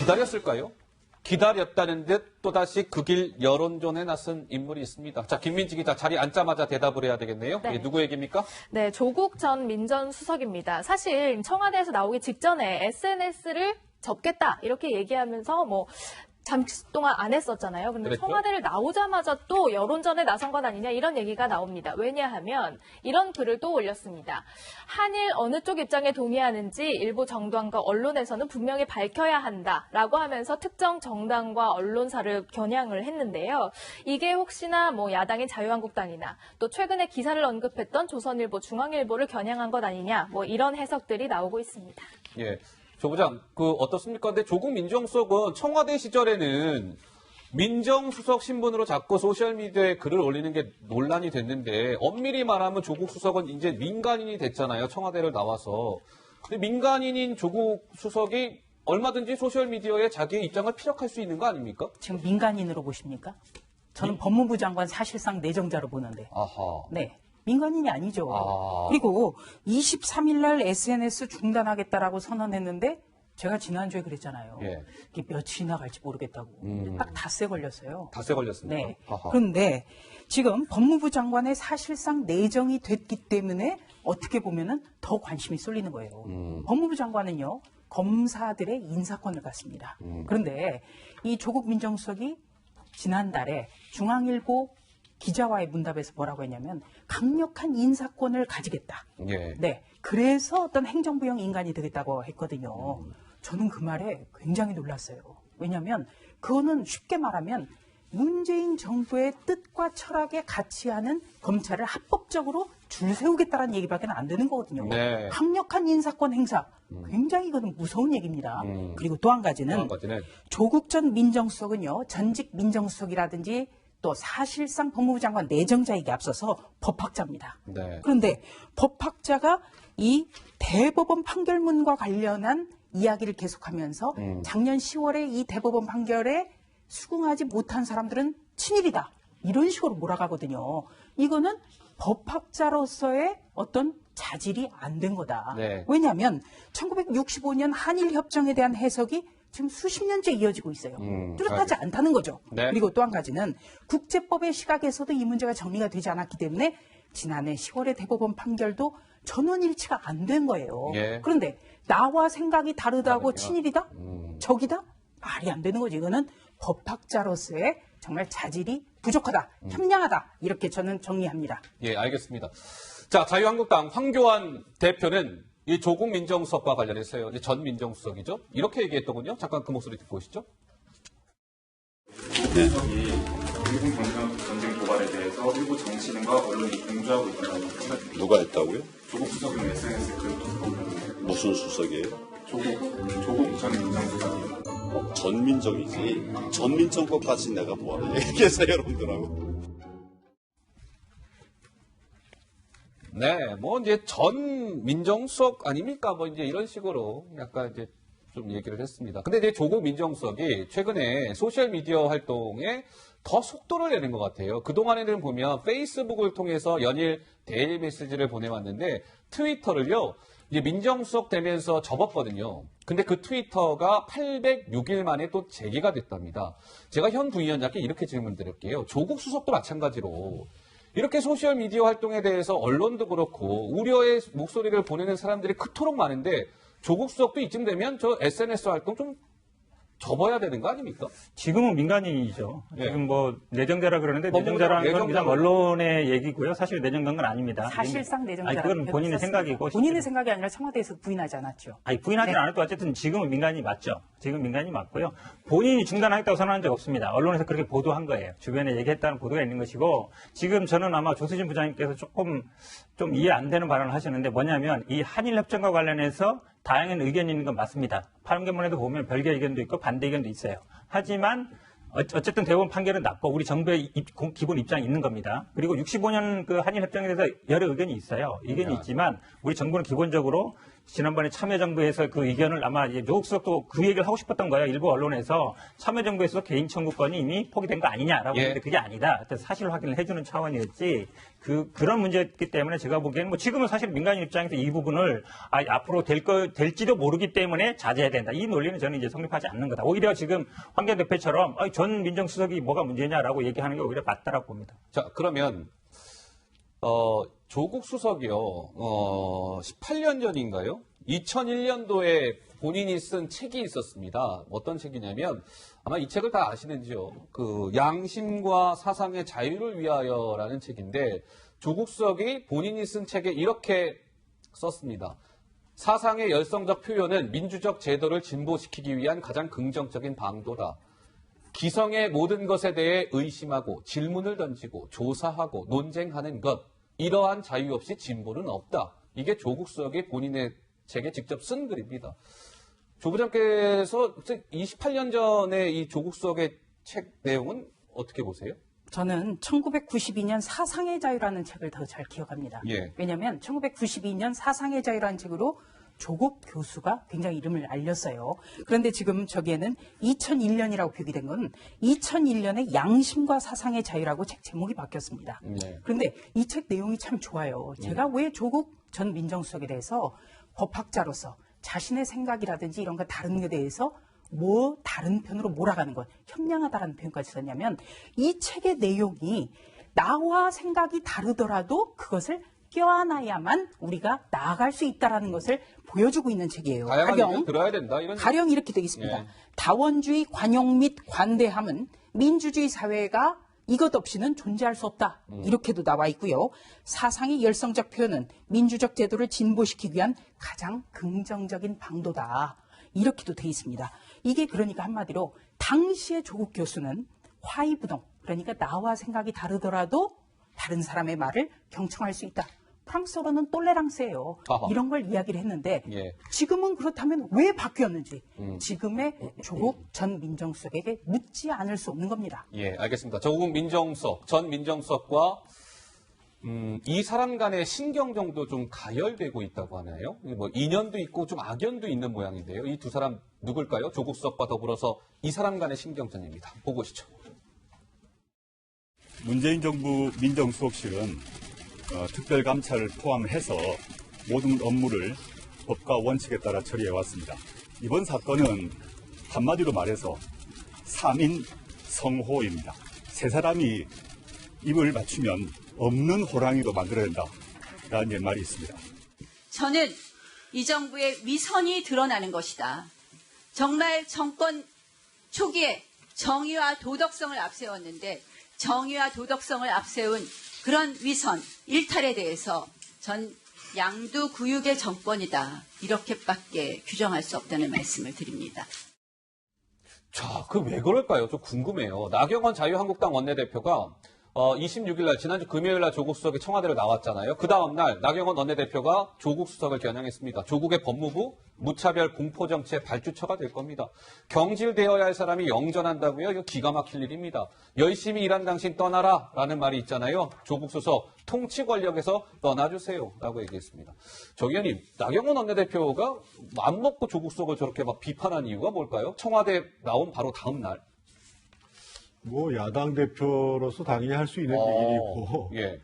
기다렸을까요? 기다렸다는 듯 또다시 그 길 여론전에 나선 인물이 있습니다. 자, 김민지 기자 자리 앉자마자 대답을 해야 되겠네요. 네. 예, 누구 얘기입니까? 네, 조국 전 민정수석입니다. 사실 청와대에서 나오기 직전에 SNS를 접겠다 이렇게 얘기하면서 잠시 동안 안 했었잖아요. 근데 그랬죠? 청와대를 나오자마자 또 여론전에 나선 것 아니냐 이런 얘기가 나옵니다. 왜냐하면 이런 글을 또 올렸습니다. 한일 어느 쪽 입장에 동의하는지 일부 정당과 언론에서는 분명히 밝혀야 한다라고 하면서 특정 정당과 언론사를 겨냥을 했는데요. 이게 혹시나 야당인 자유한국당이나 또 최근에 기사를 언급했던 조선일보, 중앙일보를 겨냥한 것 아니냐 이런 해석들이 나오고 있습니다. 예. 조 부장, 어떻습니까? 근데 조국 민정수석은 청와대 시절에는 민정수석 신분으로 자꾸 소셜미디어에 글을 올리는 게 논란이 됐는데, 엄밀히 말하면 조국 수석은 이제 민간인이 됐잖아요. 청와대를 나와서. 근데 민간인인 조국 수석이 얼마든지 소셜미디어에 자기의 입장을 피력할 수 있는 거 아닙니까? 지금 민간인으로 보십니까? 저는 법무부 장관 사실상 내정자로 보는데. 아하. 네. 민간인이 아니죠. 아. 그리고 23일 날 SNS 중단하겠다라고 선언했는데 제가 지난주에 그랬잖아요. 예. 이게 며칠이나 갈지 모르겠다고. 딱 닷새 걸렸어요. 닷새 걸렸습니다. 네. 아하. 그런데 지금 법무부 장관의 사실상 내정이 됐기 때문에 어떻게 보면은 더 관심이 쏠리는 거예요. 법무부 장관은요, 검사들의 인사권을 갖습니다. 그런데 이 조국 민정수석이 지난달에 중앙일보 기자와의 문답에서 뭐라고 했냐면 강력한 인사권을 가지겠다. 예. 네, 그래서 어떤 행정부형 인간이 되겠다고 했거든요. 저는 그 말에 굉장히 놀랐어요. 왜냐하면 그거는 쉽게 말하면 문재인 정부의 뜻과 철학에 같이 하는 검찰을 합법적으로 줄 세우겠다는 얘기밖에 안 되는 거거든요. 네. 강력한 인사권 행사. 굉장히 이거는 무서운 얘기입니다. 그리고 또 한 가지는 조국 전 민정수석은요, 전직 민정수석이라든지 또 사실상 법무부 장관 내정자에게 앞서서 법학자입니다. 네. 그런데 법학자가 이 대법원 판결문과 관련한 이야기를 계속하면서 작년 10월에 이 대법원 판결에 수긍하지 못한 사람들은 친일이다. 이런 식으로 몰아가거든요. 이거는 법학자로서의 어떤 자질이 안 된 거다. 네. 왜냐하면 1965년 한일협정에 대한 해석이 지금 수십 년째 이어지고 있어요. 뚜렷하지 않다는 거죠. 네. 그리고 또 한 가지는 국제법의 시각에서도 이 문제가 정리가 되지 않았기 때문에 지난해 10월의 대법원 판결도 전원일치가 안 된 거예요. 예. 그런데 나와 생각이 다르다고 다르구나. 친일이다? 적이다? 말이 안 되는 거지. 이거는 법학자로서의 정말 자질이 부족하다, 현명하다. 이렇게 저는 정리합니다. 예, 알겠습니다. 자, 자유한국당 황교안 대표는 이 조국 민정수석과 관련해서요. 이제 전 민정수석이죠. 이렇게 얘기했더군요. 잠깐 그 목소리 듣고 오시죠. 수석이 미국 전쟁 도발에 대해서 일부 정치인과 언론이 공조하고 있다고 생각합니다. 누가 했다고요? 조국 수석은 SNS에 글을 써서 무슨 수석이에요? 조국 전 민정수석이 전민정이지. 전민정 것까지 내가 뭐하러 얘기해서 여러분들하고. 네, 이제 전 민정수석 아닙니까? 이제 이런 식으로 약간 이제 좀 얘기를 했습니다. 근데 이제 조국 민정수석이 최근에 소셜미디어 활동에 더 속도를 내는 것 같아요. 그동안에는 보면 페이스북을 통해서 연일 데일리 메시지를 보내왔는데 트위터를요, 이제 민정수석 되면서 접었거든요. 근데 그 트위터가 806일 만에 또 재개가 됐답니다. 제가 현 부위원장께 이렇게 질문 드릴게요. 조국 수석도 마찬가지로 이렇게 소셜미디어 활동에 대해서 언론도 그렇고 우려의 목소리를 보내는 사람들이 그토록 많은데 조국 수석도 이쯤 되면 저 SNS 활동 좀 접어야 되는 거 아닙니까? 지금은 민간인이죠. 네. 지금 내정자라 그러는데 내정자라는 건 그냥 내정자로. 언론의 얘기고요. 사실 내정된 건 아닙니다. 사실상 내정자라고 아니, 그건 본인의 생각이고. 본인의 생각이 아니라 청와대에서 부인하지 않았죠. 아니, 부인하지는 네. 않아도 어쨌든 지금은 민간인이 맞죠. 지금 민간인이 맞고요. 본인이 중단하겠다고 선언한 적 없습니다. 언론에서 그렇게 보도한 거예요. 주변에 얘기했다는 보도가 있는 것이고, 지금 저는 아마 조수진 부장님께서 조금 좀 이해 안 되는 발언을 하셨는데 뭐냐면 이 한일협정과 관련해서 다양한 의견이 있는 건 맞습니다. 판결문에도 보면 별개 의견도 있고 반대 의견도 있어요. 하지만 어쨌든 대법원 판결은 났고 우리 정부의 기본 입장이 있는 겁니다. 그리고 65년 그 한일협정에 대해서 여러 의견이 있어요. 의견이 있지만 우리 정부는 기본적으로 지난번에 참여정부에서 그 의견을 아마 이제 조국 수석도 그 얘기를 하고 싶었던 거예요. 일부 언론에서 참여정부에서 개인 청구권이 이미 포기된 거 아니냐라고 예. 했는데 그게 아니다. 그래서 사실 확인을 해주는 차원이었지. 그런 문제였기 때문에 제가 보기에는 뭐 지금은 사실 민간인 입장에서 이 부분을 앞으로 될지도 모르기 때문에 자제해야 된다. 이 논리는 저는 이제 성립하지 않는 거다. 오히려 지금 황교안 대표처럼 전 민정수석이 뭐가 문제냐라고 얘기하는 게 오히려 맞다라고 봅니다. 자, 그러면 조국 수석이요. 18년 전인가요? 2001년도에 본인이 쓴 책이 있었습니다. 어떤 책이냐면 아마 이 책을 다 아시는지요. 그 양심과 사상의 자유를 위하여라는 책인데 조국 수석이 본인이 쓴 책에 이렇게 썼습니다. 사상의 열성적 표현은 민주적 제도를 진보시키기 위한 가장 긍정적인 방도다. 기성의 모든 것에 대해 의심하고 질문을 던지고 조사하고 논쟁하는 것. 이러한 자유 없이 진보는 없다. 이게 조국 수석이 본인의 책에 직접 쓴 글입니다. 조 부장께서 28년 전에 이 조국 수석의 책 내용은 어떻게 보세요? 저는 1992년 사상의 자유라는 책을 더 잘 기억합니다. 예. 왜냐하면 1992년 사상의 자유라는 책으로 조국 교수가 굉장히 이름을 알렸어요. 그런데 지금 저기에는 2001년이라고 표기된 건 2001년에 양심과 사상의 자유라고 책 제목이 바뀌었습니다. 네. 그런데 이 책 내용이 참 좋아요. 제가 왜 조국 전 민정수석에 대해서 법학자로서 자신의 생각이라든지 이런 거 다른 것에 대해서 다른 편으로 몰아가는 것, 현명하다라는 표현까지 썼냐면 이 책의 내용이 나와 생각이 다르더라도 그것을 껴안아야만 우리가 나아갈 수 있다라는 것을 보여주고 있는 책이에요. 다양한 의견 들어야 된다. 이런 가령 이렇게 되어 있습니다. 예. 다원주의 관용 및 관대함은 민주주의 사회가 이것 없이는 존재할 수 없다. 이렇게도 나와 있고요. 사상의 열성적 표현은 민주적 제도를 진보시키기 위한 가장 긍정적인 방도다. 이렇게도 되어 있습니다. 이게 그러니까 한마디로 당시의 조국 교수는 화이부동, 그러니까 나와 생각이 다르더라도 다른 사람의 말을 경청할 수 있다. 프랑스어로는 똘레랑스예요. 아하. 이런 걸 이야기를 했는데 예. 지금은 그렇다면 왜 바뀌었는지 지금의 조국 전 민정수석에게 묻지 않을 수 없는 겁니다. 예, 알겠습니다. 조국 민정수석, 전 민정수석과 이 사람 간의 신경정도 좀 가열되고 있다고 하나요? 뭐 인연도 있고 좀 악연도 있는 모양인데요. 이 두 사람 누굴까요? 조국 수석과 더불어서 이 사람 간의 신경전입니다. 보고 오시죠. 문재인 정부 민정수석실은 특별감찰을 포함해서 모든 업무를 법과 원칙에 따라 처리해왔습니다. 이번 사건은 한마디로 말해서 3인 성호입니다. 세 사람이 입을 맞추면 없는 호랑이로 만들어야 된다라는 옛말이 있습니다. 저는 이 정부의 위선이 드러나는 것이다. 정말 정권 초기에 정의와 도덕성을 앞세웠는데 정의와 도덕성을 앞세운 그런 위선, 일탈에 대해서 전 양두구육의 정권이다. 이렇게밖에 규정할 수 없다는 말씀을 드립니다. 자, 그 왜 그럴까요? 좀 궁금해요. 나경원 자유한국당 원내대표가 26일 날 지난주 금요일 날 조국 수석이 청와대로 나왔잖아요. 그 다음 날 나경원 원내대표가 조국 수석을 겨냥했습니다. 조국의 법무부 무차별 공포 정치의 발주처가 될 겁니다. 경질되어야 할 사람이 영전한다고요? 이거 기가 막힐 일입니다. 열심히 일한 당신 떠나라라는 말이 있잖아요. 조국 수석 통치 권력에서 떠나주세요라고 얘기했습니다. 정 의원님, 나경원 원내대표가 맘 먹고 조국 수석을 저렇게 막 비판한 이유가 뭘까요? 청와대 나온 바로 다음 날. 뭐 야당 대표로서 당연히 할 수 있는 얘기고 예.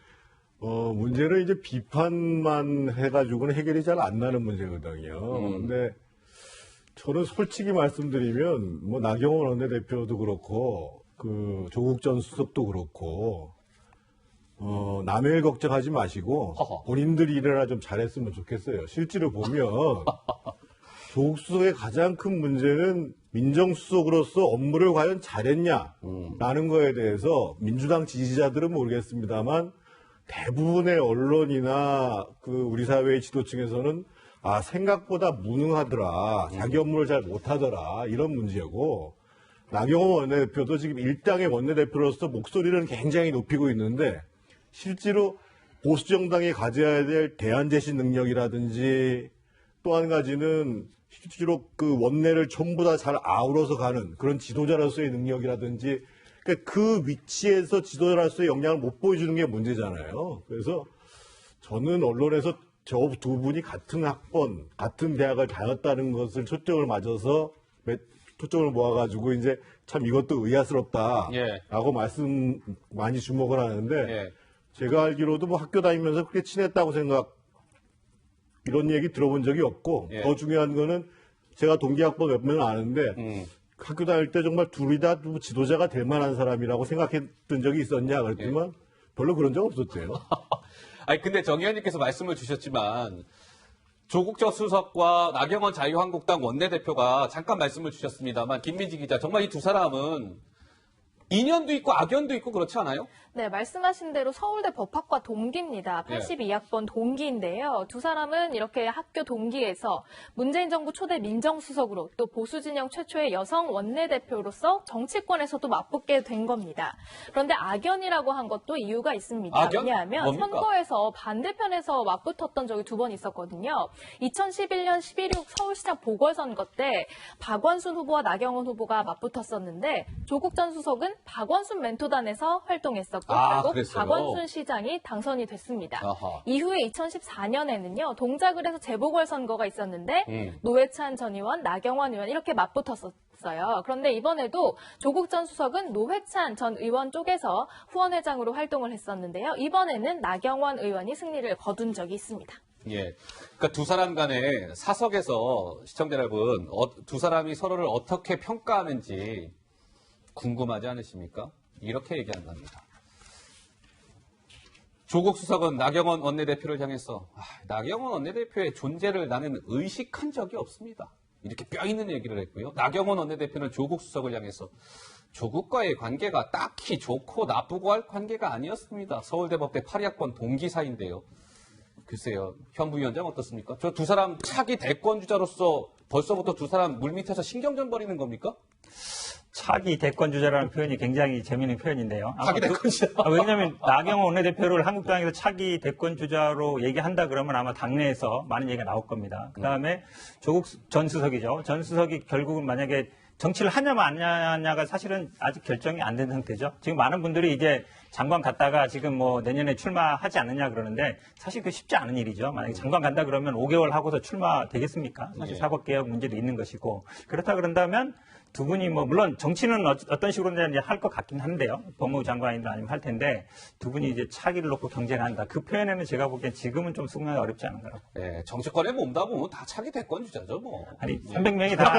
문제는 이제 비판만 해가지고는 해결이 잘 안 나는 문제거든요. 근데 저는 솔직히 말씀드리면 뭐 나경원 원내대표도 그렇고 그 조국 전 수석도 그렇고 남의 일 걱정하지 마시고 허허. 본인들 일이나 좀 잘했으면 좋겠어요. 실제로 보면 조국 수석의 가장 큰 문제는 민정수석으로서 업무를 과연 잘했냐라는 거에 대해서 민주당 지지자들은 모르겠습니다만 대부분의 언론이나 그 우리 사회의 지도층에서는 생각보다 무능하더라, 자기 업무를 잘 못하더라 이런 문제고 나경원 원내대표도 지금 일당의 원내대표로서 목소리를 굉장히 높이고 있는데 실제로 보수정당이 가져야 될 대안제시 능력이라든지 또 한 가지는 실제로 그 원내를 전부 다 잘 아우러서 가는 그런 지도자로서의 능력이라든지 그러니까 그 위치에서 지도자로서의 역량을 못 보여주는 게 문제잖아요. 그래서 저는 언론에서 저 두 분이 같은 학번, 같은 대학을 다녔다는 것을 초점을 모아가지고 이제 참 이것도 의아스럽다라고 예. 말씀 많이 주목을 하는데 예. 제가 알기로도 뭐 학교 다니면서 그렇게 친했다고 이런 얘기 들어본 적이 없고 예. 더 중요한 거는 제가 동기학번 몇 명은 아는데 학교 다닐 때 정말 둘이 다 지도자가 될 만한 사람이라고 생각했던 적이 있었냐 그랬지만 별로 그런 적 없었대요. 아니 근데 정 의원님께서 말씀을 주셨지만 조국 전 수석과 나경원 자유한국당 원내대표가 잠깐 말씀을 주셨습니다만 김민지 기자 정말 이 두 사람은 인연도 있고 악연도 있고 그렇지 않아요? 네, 말씀하신 대로 서울대 법학과 동기입니다. 예. 82학번 동기인데요. 두 사람은 이렇게 학교 동기에서 문재인 정부 초대 민정수석으로 또 보수진영 최초의 여성 원내대표로서 정치권에서도 맞붙게 된 겁니다. 그런데 악연이라고 한 것도 이유가 있습니다. 악연? 왜냐하면 뭡니까? 선거에서 반대편에서 맞붙었던 적이 두 번 있었거든요. 2011년 11.6 서울시장 보궐선거 때 박원순 후보와 나경원 후보가 맞붙었었는데 조국 전 수석은 박원순 멘토단에서 활동했었고 결국 그랬어요? 박원순 시장이 당선이 됐습니다. 아하. 이후에 2014년에는요. 동작을 해서 재보궐선거가 있었는데 노회찬 전 의원, 나경원 의원 이렇게 맞붙었었어요. 그런데 이번에도 조국 전 수석은 노회찬 전 의원 쪽에서 후원회장으로 활동을 했었는데요. 이번에는 나경원 의원이 승리를 거둔 적이 있습니다. 예. 그러니까 두 사람 간에 사석에서 시청자 여러분 두 사람이 서로를 어떻게 평가하는지 궁금하지 않으십니까? 이렇게 얘기한답니다. 조국 수석은 나경원 원내대표를 향해서 나경원 원내대표의 존재를 나는 의식한 적이 없습니다. 이렇게 뼈 있는 얘기를 했고요. 나경원 원내대표는 조국 수석을 향해서 조국과의 관계가 딱히 좋고 나쁘고 할 관계가 아니었습니다. 서울대법대 82학번 동기 사이인데요. 글쎄요. 현 부위원장 어떻습니까? 저 두 사람 차기 대권주자로서 벌써부터 두 사람 물밑에서 신경전 벌이는 겁니까? 차기 대권주자라는 표현이 굉장히 재미있는 표현이인데요. 차기 대권주자. 왜냐하면 나경원 원내대표를 한국당에서 차기 대권주자로 얘기한다 그러면 아마 당내에서 많은 얘기가 나올 겁니다. 그다음에 조국 전 수석이죠. 전 수석이 결국은 만약에 정치를 하냐만 안 하냐가 사실은 아직 결정이 안 된 상태죠. 지금 많은 분들이 이제 장관 갔다가 지금 뭐 내년에 출마하지 않느냐 그러는데 사실 그 쉽지 않은 일이죠. 만약에 장관 간다 그러면 5개월 하고서 출마 되겠습니까? 사실 사법개혁 문제도 있는 것이고 그렇다 그런다면 두 분이 뭐 물론 정치는 어떤 식으로든지 할 것 같긴 한데요. 법무부 장관이든 아니면 할 텐데 두 분이 이제 차기를 놓고 경쟁한다. 그 표현에는 제가 보기엔 지금은 좀 수긍하기 어렵지 않은가요? 네, 정치권에 몸다 보면 다 차기 대권주자죠, 뭐. 아니 300명이 다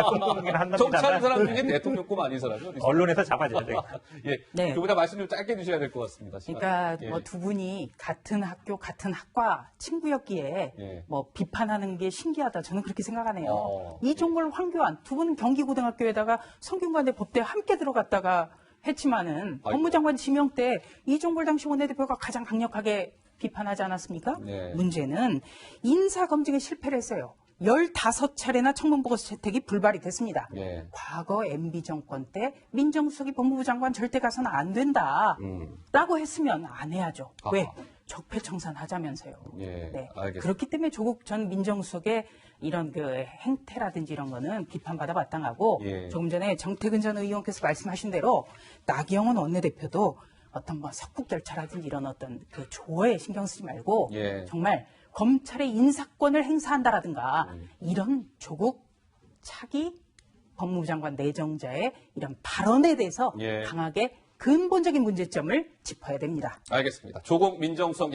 꿈꾸긴 한답니다. 정치하는 사람 중에 대통령 꿈 아닌 사람이요. 언론에서 잡아줘야 돼요. 예, 네. 두 분 다 말씀 좀 짧게 해주셔야 될 것 같습니다. 시간. 그러니까 예. 뭐 두 분이 같은 학교, 같은 학과 친구였기에 예. 뭐 비판하는 게 신기하다. 저는 그렇게 생각하네요. 예. 이종걸, 황교안 두 분은 경기고등학교에다가 성균관대 법대에 함께 들어갔다가 했지만은 법무장관 지명 때 이종걸 당시 원내대표가 가장 강력하게 비판하지 않았습니까? 네. 문제는 인사검증에 실패를 했어요. 15차례나 청문보고서 채택이 불발이 됐습니다. 예. 과거 MB 정권 때 민정수석이 법무부 장관 절대 가서는 안 된다 라고 했으면 안 해야죠. 아하. 왜? 적폐청산하자면서요. 예, 네. 알겠습니다. 그렇기 때문에 조국 전 민정수석의 이런 그 행태라든지 이런 거는 비판받아 마땅하고 예. 조금 전에 정태근 전 의원께서 말씀하신 대로 나경원 원내대표도 어떤 뭐 석국열차라든지 이런 어떤 그 조어에 신경 쓰지 말고 예. 정말 검찰의 인사권을 행사한다라든가 이런 조국 차기 법무부 장관 내정자의 이런 발언에 대해서 예. 강하게 근본적인 문제점을 짚어야 됩니다. 알겠습니다. 조국 민정수석